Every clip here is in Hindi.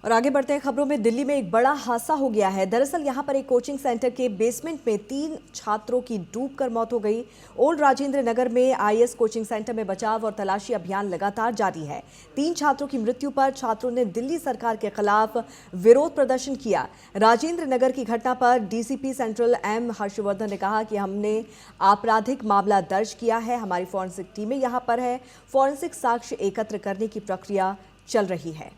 और आगे बढ़ते हैं खबरों में। दिल्ली में एक बड़ा हादसा हो गया है। दरअसल यहां पर एक कोचिंग सेंटर के बेसमेंट में 3 छात्रों की डूबकर मौत हो गई। ओल्ड राजेंद्र नगर में आईएस कोचिंग सेंटर में बचाव और तलाशी अभियान लगातार जारी है। 3 छात्रों की मृत्यु पर छात्रों ने दिल्ली सरकार के खिलाफ विरोध प्रदर्शन किया। राजेंद्र नगर की घटना पर डीसीपी सेंट्रल एम हर्षवर्धन ने कहा कि हमने आपराधिक मामला दर्ज किया है। हमारी फॉरेंसिक टीमें यहां पर है। फॉरेंसिक साक्ष्य एकत्र करने की प्रक्रिया चल रही है।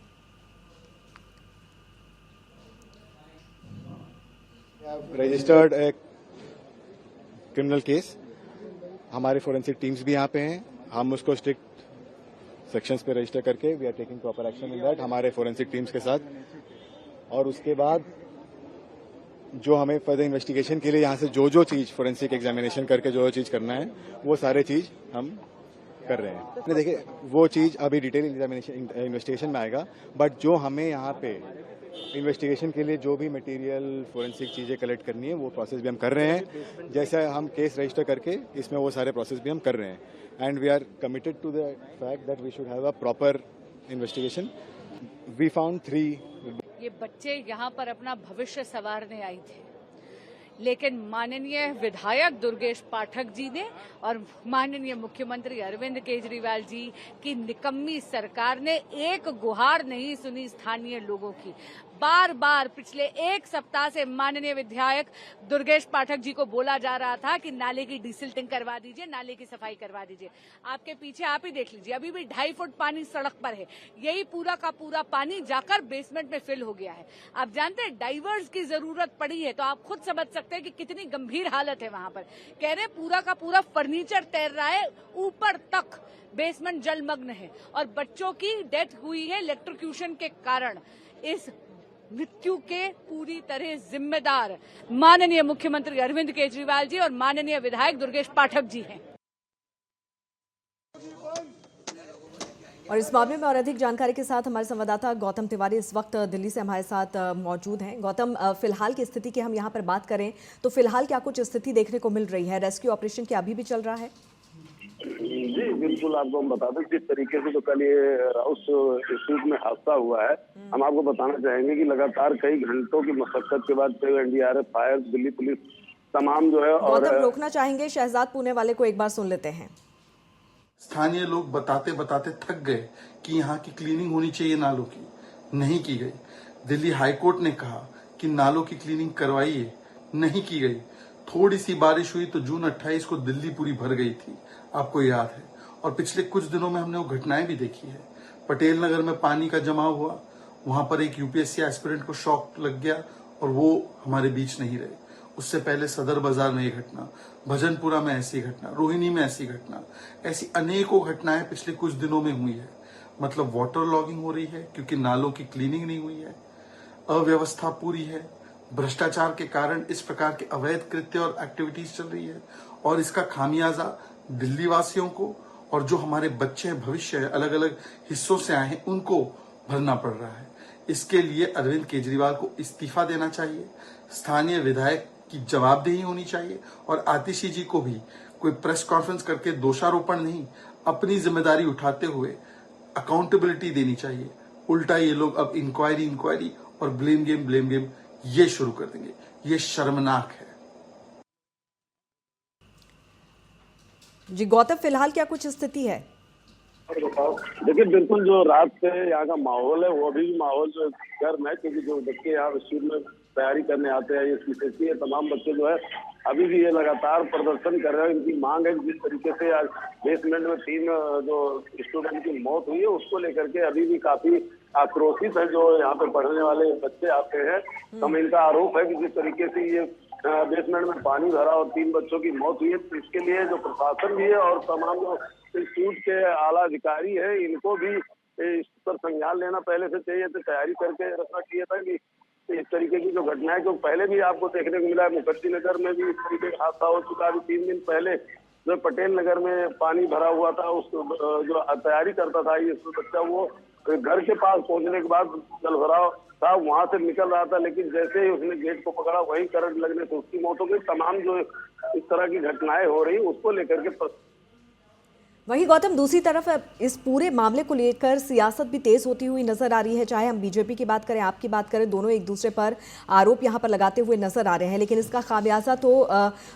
रजिस्टर्ड एक क्रिमिनल केस। हमारे फोरेंसिक टीम्स भी यहाँ पे हैं। हम उसको स्ट्रिक्ट सेक्शंस पे रजिस्टर करके we are taking proper action in that हमारे फोरेंसिक टीम्स के साथ। और उसके बाद जो हमें फर्दर इन्वेस्टिगेशन के लिए यहाँ से जो चीज फोरेंसिक एग्जामिनेशन करके जो चीज करना है वो सारे चीज हम कर रहे हैं। देखिए वो चीज अभी डिटेल एग्जामिनेशन इन्वेस्टिगेशन में आएगा, बट जो हमें यहाँ पे इन्वेस्टिगेशन के लिए जो भी मटेरियल फोरेंसिक चीज़ें कलेक्ट करनी है वो प्रोसेस भी हम कर रहे हैं। जैसे हम केस रजिस्टर करके इसमें वो सारे प्रोसेस भी हम कर रहे हैं and we are committed to the fact that we should have a proper investigation. We found 3। ये बच्चे यहाँ पर अपना भविष्य संवारने आए थे, लेकिन माननीय विधायक दुर्गेश पाठक जी ने और माननीय मुख्यमंत्री अरविंद केजरीवाल जी की निकम्मी सरकार ने एक गुहार नहीं सुनी स्थानीय लोगों की। बार बार पिछले 1 सप्ताह से माननीय विधायक दुर्गेश पाठक जी को बोला जा रहा था कि नाले की डिसिल्टिंग करवा दीजिए, नाले की सफाई करवा दीजिए। आपके पीछे आप ही देख लीजिए, अभी भी 2.5 फुट पानी सड़क पर है। यही पूरा का पूरा पानी जाकर बेसमेंट में फिल हो गया है। आप जानते हैं डाइवर्स की जरूरत पड़ी है, तो आप खुद समझ सकते हैं कि कितनी गंभीर हालत है वहां पर। कह रहे पूरा का पूरा फर्नीचर तैर रहा है, ऊपर तक बेसमेंट जलमग्न है और बच्चों की डेथ हुई है इलेक्ट्रोक्यूशन के कारण। इस मृत्यु के पूरी तरह जिम्मेदार माननीय मुख्यमंत्री अरविंद केजरीवाल जी और माननीय विधायक दुर्गेश पाठक जी हैं। और इस मामले में और अधिक जानकारी के साथ हमारे संवाददाता गौतम तिवारी इस वक्त दिल्ली से हमारे साथ मौजूद हैं। गौतम, फिलहाल की स्थिति की हम यहाँ पर बात करें तो फिलहाल क्या कुछ स्थिति देखने को मिल रही है? रेस्क्यू ऑपरेशन क्या अभी भी चल रहा है? जी बिल्कुल, आपको हम बता दें किस तरीके से तो कल ये राउस स्ट्रीट में हादसा हुआ है। हम आपको बताना चाहेंगे कि लगातार कई घंटों की मशक्कत के बाद एनडीआरएफ, फायर, दिल्ली पुलिस तमाम जो है। और गौतम, रोकना चाहेंगे, शहजाद पुणे वाले को एक बार सुन लेते हैं। स्थानीय लोग बताते बताते थक गए कि यहाँ की क्लीनिंग होनी चाहिए, नालों की नहीं की गई। दिल्ली हाईकोर्ट ने कहा कि नालों की क्लीनिंग करवाइए, नहीं की गई। थोड़ी सी बारिश हुई तो जून 28 को दिल्ली पूरी भर गई थी, आपको याद है। और पिछले कुछ दिनों में हमने वो घटनाएं भी देखी है। पटेल नगर में पानी का जमाव हुआ, वहां पर एक यूपीएससी एस्पिरेंट को शॉक लग गया और वो हमारे बीच नहीं रहे। उससे पहले सदर बाजार में ये घटना, भजनपुरा में ऐसी घटना, रोहिणी में ऐसी घटना, ऐसी अनेकों घटनाएं पिछले कुछ दिनों में हुई है। मतलब वाटर लॉगिंग हो रही है क्योंकि नालों की क्लीनिंग नहीं हुई है, अव्यवस्था पूरी है, भ्रष्टाचार के कारण इस प्रकार के अवैध कृत्य और एक्टिविटीज चल रही है। और इसका खामियाजा दिल्ली वासियों को और जो हमारे बच्चे हैं, भविष्य है, अलग अलग हिस्सों से आए हैं, उनको भरना पड़ रहा है। इसके लिए अरविंद केजरीवाल को इस्तीफा देना चाहिए, स्थानीय विधायक की जवाबदेही होनी चाहिए और आतिशी जी को भी कोई प्रेस कॉन्फ्रेंस करके दोषारोपण नहीं, अपनी जिम्मेदारी उठाते हुए अकाउंटेबिलिटी देनी चाहिए। उल्टा ये लोग अब इंक्वायरी और ब्लेम गेम ये शुरू कर देंगे। ये शर्मनाक है। जी गौतम, फिलहाल क्या कुछ स्थिति है? देखिए बिल्कुल, जो रात से यहाँ का माहौल है वो अभी भी माहौल जो गर्म है, क्योंकि जो बच्चे यहाँ स्कूल में तैयारी करने आते हैं, ये सीसीसी है, तमाम बच्चे जो है अभी भी ये लगातार प्रदर्शन कर रहे हैं। इनकी मांग है जिस तरीके से आज बेसमेंट में 3 जो स्टूडेंट की मौत हुई है उसको लेकर के अभी भी काफी आक्रोशित है जो यहाँ पे पढ़ने वाले बच्चे आते हैं। हम इनका आरोप है कि जिस तरीके से ये बेसमेंट में पानी भरा और 3 बच्चों की मौत हुई है, तो इसके लिए जो प्रशासन भी है और तमाम जो इंस्टीट्यूट के आला अधिकारी है, इनको भी इस पर संज्ञान लेना पहले से चाहिए, तो तैयारी करके रखना चाहिए था कि इस तरीके की जो घटनाएं जो पहले भी आपको देखने को मिला है। मुखर्जी नगर में भी इस तरीके का हादसा हो चुका है। अभी 3 दिन पहले जो पटेल नगर में पानी भरा हुआ था, उस जो तैयारी करता था ये बच्चा, वो घर के पास पहुंचने के बाद जल भराव था, वहां से निकल रहा था, लेकिन जैसे ही उसने गेट को पकड़ा वहीं करंट लगने से उसकी मौत हो गई। तमाम जो इस तरह की घटनाएं हो रही उसको लेकर के वहीं गौतम, दूसरी तरफ इस पूरे मामले को लेकर सियासत भी तेज होती हुई नजर आ रही है। चाहे हम बीजेपी की बात करें, आपकी बात करें, दोनों एक दूसरे पर आरोप यहां पर लगाते हुए नजर आ रहे हैं, लेकिन इसका खामियाजा तो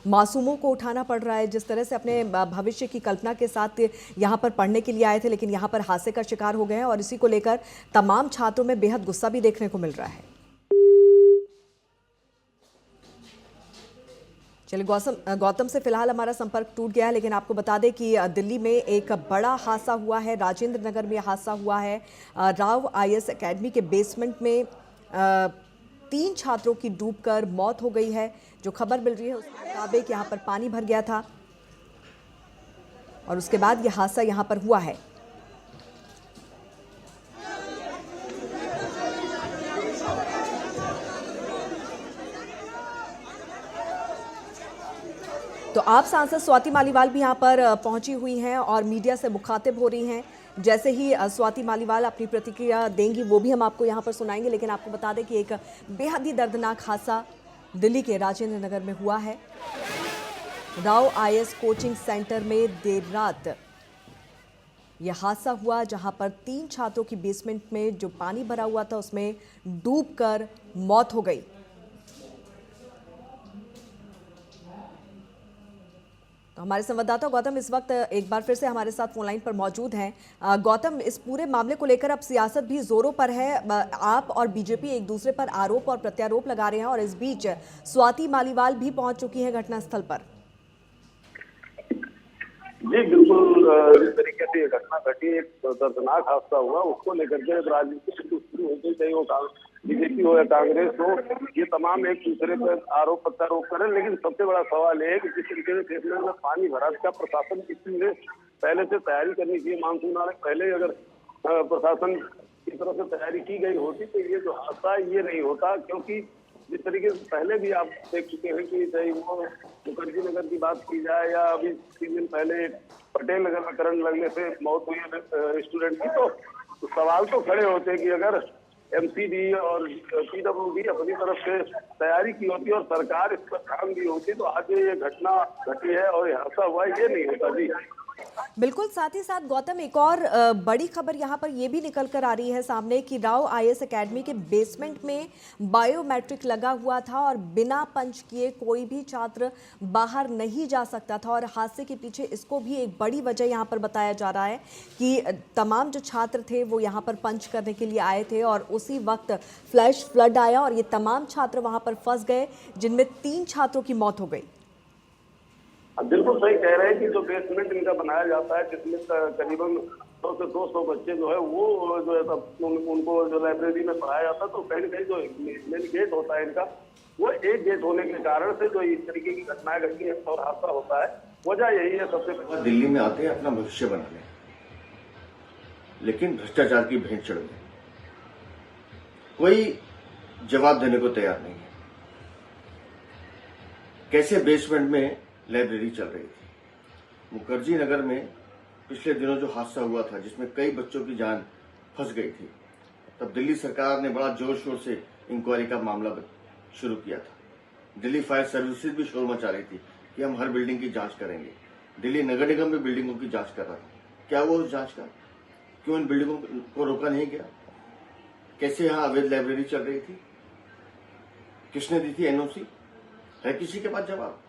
मासूमों को उठाना पड़ रहा है। जिस तरह से अपने भविष्य की कल्पना के साथ यहां पर पढ़ने के लिए आए थे, लेकिन यहां पर हादसे का शिकार हो गए हैं, और इसी को लेकर तमाम छात्रों में बेहद गुस्सा भी देखने को मिल रहा है। चलिए गौतम से फिलहाल हमारा संपर्क टूट गया है, लेकिन आपको बता दें कि दिल्ली में एक बड़ा हादसा हुआ है। राजेंद्र नगर में हादसा हुआ है। राव आईएएस एकेडमी के बेसमेंट में 3 छात्रों की डूबकर मौत हो गई है। जो खबर मिल रही है उसके मुताबिक यहाँ पर पानी भर गया था और उसके बाद यह हादसा यहाँ पर हुआ है। तो आप सांसद स्वाति मालीवाल भी यहाँ पर पहुंची हुई हैं और मीडिया से मुखातिब हो रही हैं। जैसे ही स्वाति मालीवाल अपनी प्रतिक्रिया देंगी वो भी हम आपको यहाँ पर सुनाएंगे, लेकिन आपको बता दें कि एक बेहद ही दर्दनाक हादसा दिल्ली के राजेंद्र नगर में हुआ है। राव आईएएस कोचिंग सेंटर में देर रात यह हादसा हुआ, जहां पर 3 छात्रों की बेसमेंट में जो पानी भरा हुआ था उसमें डूबकर मौत हो गई। हमारे संवाददाता गौतम इस वक्त एक बार फिर से हमारे साथ फोन लाइन पर मौजूद हैं। गौतम, इस पूरे मामले को लेकर अब सियासत भी जोरों पर है। आप और बीजेपी एक दूसरे पर आरोप और प्रत्यारोप लगा रहे हैं, और इस बीच स्वाति मालीवाल भी पहुंच चुकी है घटनास्थल पर। जी बिल्कुल, जिस तरीके से ये घटना घटी, एक दर्दनाक हादसा हुआ, उसको लेकर के राजनीति शुरू हो गई, चाहे वो बीजेपी हो या कांग्रेस हो, ये तमाम एक दूसरे पर आरोप प्रत्यारोप करें। लेकिन सबसे बड़ा सवाल है कि जिस तरीके से बेसमेंट में पानी भरा, इसका प्रशासन इसमें पहले से तैयारी करनी चाहिए। मानसून आने पहले अगर प्रशासन की तरफ से तैयारी की गई होती तो ये जो हादसा ये नहीं होता। क्योंकि जिस तरीके से पहले भी आप देख चुके हैं कि चाहे वो मुखर्जी नगर की बात की जाए या अभी 3 दिन पहले पटेल नगर में करंट लगने से मौत हुई है स्टूडेंट की, तो सवाल तो खड़े होते हैं कि अगर एमसीडी और पीडब्ल्यूडी अपनी तरफ से तैयारी की होती और सरकार इस पर ध्यान दी होती तो आज ये घटना घटी है और हादसा हुआ, ये नहीं होता। जी बिल्कुल, साथ ही साथ गौतम, एक और बड़ी खबर यहाँ पर यह भी निकल कर आ रही है सामने कि राव आईएएस एकेडमी के बेसमेंट में बायोमेट्रिक लगा हुआ था और बिना पंच किए कोई भी छात्र बाहर नहीं जा सकता था। और हादसे के पीछे इसको भी एक बड़ी वजह यहाँ पर बताया जा रहा है कि तमाम जो छात्र थे वो यहाँ पर पंच करने के लिए आए थे और उसी वक्त फ्लैश फ्लड आया और ये तमाम छात्र वहाँ पर फंस गए, जिनमें 3 छात्रों की मौत हो गई। बिल्कुल सही कह रहे हैं कि जो बेसमेंट इनका बनाया जाता है, जिसमें करीबन 100 से 200 बच्चे जो है वो जो है उनको जो लाइब्रेरी में पढ़ाया जाता है, तो कहीं ना कहीं जो मेन गेट होता है इनका, वो एक गेट होने के कारण से जो इस तरीके की घटनाएं घटती है और हादसा होता है। वजह यही है सबसे पहले दिल्ली में आते हैं अपना भविष्य बनाने, लेकिन भ्रष्टाचार की भेंट चढ़ गए, कोई जवाब देने को तैयार नहीं है। कैसे बेसमेंट में लाइब्रेरी चल रही थी। मुखर्जी नगर में पिछले दिनों जो हादसा हुआ था जिसमें कई बच्चों की जान फंस गई थी, तब दिल्ली सरकार ने बड़ा जोर शोर से इंक्वायरी का मामला शुरू किया था। दिल्ली फायर सर्विसेज भी शोर मचा रही थी कि हम हर बिल्डिंग की जांच करेंगे। दिल्ली नगर निगम भी बिल्डिंगों की जांच कर रहा था। क्या वो उस जांच का? क्यों इन बिल्डिंगों को रोका नहीं गया? कैसे यहां अवैध लाइब्रेरी चल रही थी? किसने दी थी एनओसी? है किसी के पास जवाब?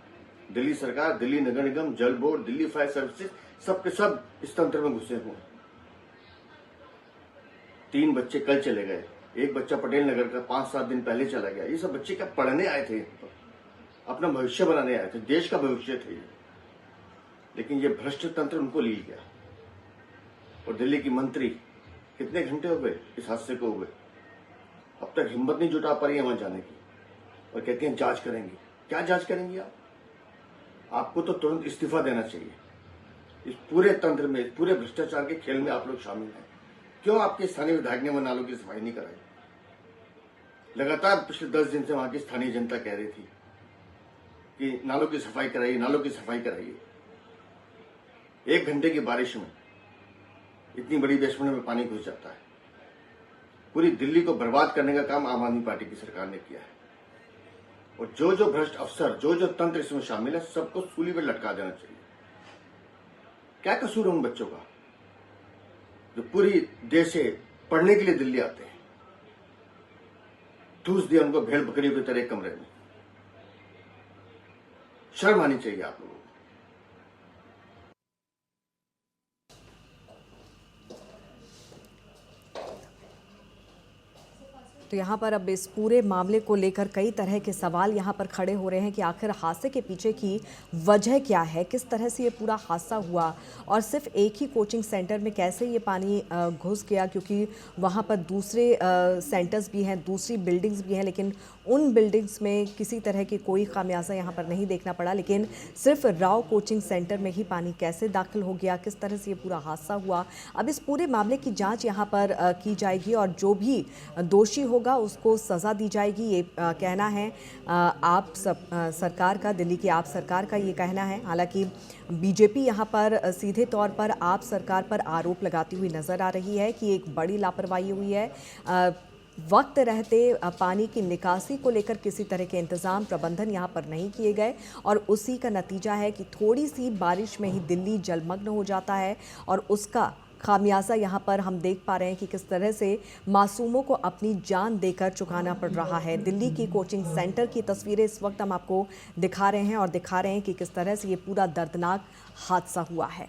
दिल्ली सरकार, दिल्ली नगर निगम, जल बोर्ड, दिल्ली फायर सर्विसेज, सबके सब इस तंत्र में घुसे हुए हैं। 3 बच्चे कल चले गए, एक बच्चा पटेल नगर का 5-7 दिन पहले चला गया। ये सब बच्चे क्या पढ़ने आए थे? अपना भविष्य बनाने आए थे, देश का भविष्य थे, लेकिन ये भ्रष्ट तंत्र उनको ले गया। और दिल्ली की मंत्री कितने घंटे हो गए इस हादसे को हुए, अब तक हिम्मत नहीं जुटा पा रही है वहां जाने की, और कहती हैं जांच करेंगे। क्या जांच करेंगी आप? आपको तो तुरंत इस्तीफा देना चाहिए। इस पूरे तंत्र में, पूरे भ्रष्टाचार के खेल में आप लोग शामिल हैं। क्यों आपके स्थानीय विधायक ने वहां नालों की सफाई नहीं कराई? लगातार पिछले 10 दिन से वहां की स्थानीय जनता कह रही थी कि नालों की सफाई कराइए, नालों की सफाई कराइए। 1 घंटे की बारिश में इतनी बड़ी बेसमेंट में पानी घुस जाता है। पूरी दिल्ली को बर्बाद करने का काम आम आदमी पार्टी की सरकार ने किया है। और जो जो भ्रष्ट अफसर, जो जो तंत्र इसमें शामिल है, सबको सूली पर लटका देना चाहिए। क्या कसूर है उन बच्चों का जो पूरी देश से पढ़ने के लिए दिल्ली आते हैं? ठूस दिया उनको भेड़ बकरियों की तरह एक कमरे में। शर्म आनी चाहिए आप लोगों को। तो यहाँ पर अब इस पूरे मामले को लेकर कई तरह के सवाल यहाँ पर खड़े हो रहे हैं कि आखिर हादसे के पीछे की वजह क्या है, किस तरह से ये पूरा हादसा हुआ और सिर्फ एक ही कोचिंग सेंटर में कैसे ये पानी घुस गया, क्योंकि वहाँ पर दूसरे सेंटर्स भी हैं, दूसरी बिल्डिंग्स भी हैं, लेकिन उन बिल्डिंग्स में किसी तरह की कोई खामियाजा यहाँ पर नहीं देखना पड़ा। लेकिन सिर्फ राव कोचिंग सेंटर में ही पानी कैसे दाखिल हो गया, किस तरह से ये पूरा हादसा हुआ, अब इस पूरे मामले की जाँच यहाँ पर की जाएगी और जो भी दोषी होगा उसको सज़ा दी जाएगी, ये कहना है आप सब सरकार का, दिल्ली की आप सरकार का ये कहना है। हालांकि बीजेपी यहाँ पर सीधे तौर पर आप सरकार पर आरोप लगाती हुई नज़र आ रही है कि एक बड़ी लापरवाही हुई है, वक्त रहते पानी की निकासी को लेकर किसी तरह के इंतज़ाम प्रबंधन यहाँ पर नहीं किए गए और उसी का नतीजा है कि थोड़ी सी बारिश में ही दिल्ली जलमग्न हो जाता है और उसका खामियाजा यहाँ पर हम देख पा रहे हैं कि किस तरह से मासूमों को अपनी जान देकर चुकाना पड़ रहा है। दिल्ली की कोचिंग सेंटर की तस्वीरें इस वक्त हम आपको दिखा रहे हैं और दिखा रहे हैं कि किस तरह से ये पूरा दर्दनाक हादसा हुआ है।